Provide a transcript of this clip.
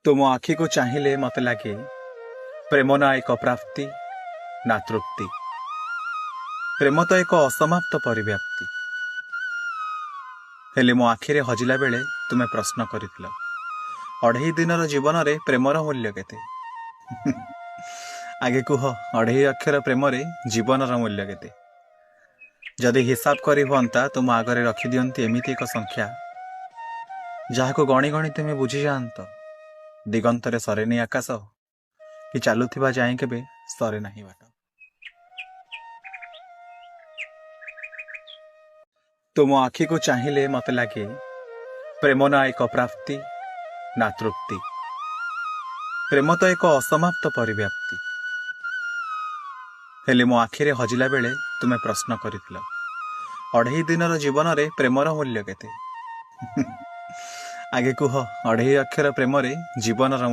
तुम आखि को चाहिए मत लगे प्रेम ना एक प्राप्ति ना तृप्ति। प्रेम तो एक असमाप्त परिव्याप्ति। हेले मो आखिरे हजिला बेले तुमे प्रश्न करिथिल अढ़ई दिनर जीवन रे प्रेमर मूल्य केते। आगे कुह अढ़ई अक्षर प्रेम रे जीवनर मूल्य केते। जदि हिसाब करी हुंता तुम आगरे रखी दियंती एमिति एक संख्या जाहाको गणी गणी तुमे बुझी जांत दिगंतरे सरेनी आकाश कि चालुथिबा जाए केबे सरे नाही बाट। तुम आखि को चाहिए मत लगे प्रेम ना एक प्राप्ति ना तृप्ति। प्रेम तो एक असमाप्त परिव्याप्ति। हेले मो आखिरे हजिला बेले तुमे प्रश्न करिथिल अढ़ई दिनर जीवन रे प्रेमर मूल्य केते। आगे कुह अढ़ई अक्षर प्रेम रे जीवनर मूल्य